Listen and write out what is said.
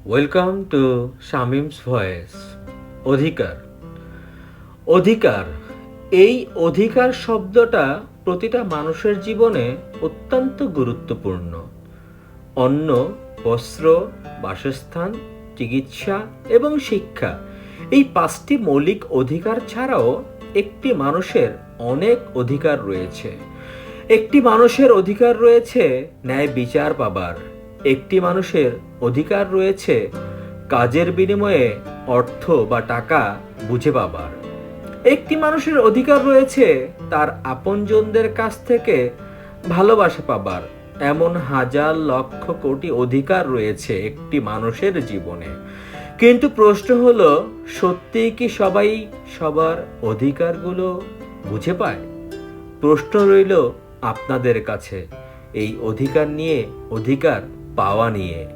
Welcome to Shamims voice. অধিকার। অধিকার, এই অধিকার শব্দটা প্রতিটা মানুষের জীবনে অত্যন্ত গুরুত্বপূর্ণ। অন্ন, বস্ত্র, বাসস্থান, চিকিৎসা এবং শিক্ষা, এই পাঁচটি মৌলিক অধিকার ছাড়াও একটি মানুষের অনেক অধিকার রয়েছে। একটি মানুষের অধিকার রয়েছে ন্যায় বিচার পাবার। একটি মানুষের অধিকার রয়েছে কাজের বিনিময়ে অর্থ বা টাকা বুঝে পাবার। একটি মানুষের অধিকার রয়েছে তার আপনজনদের কাছ থেকে ভালোবাসা পাবার। এমন হাজার লক্ষ কোটি অধিকার রয়েছে একটি মানুষের জীবনে। কিন্তু প্রশ্ন হলো, সত্যিই কি সবাই সবার অধিকারগুলো বুঝে পায়? প্রশ্ন রইল আপনাদের কাছে, এই অধিকার নিয়ে, অধিকার পাওয়া নিয়ে।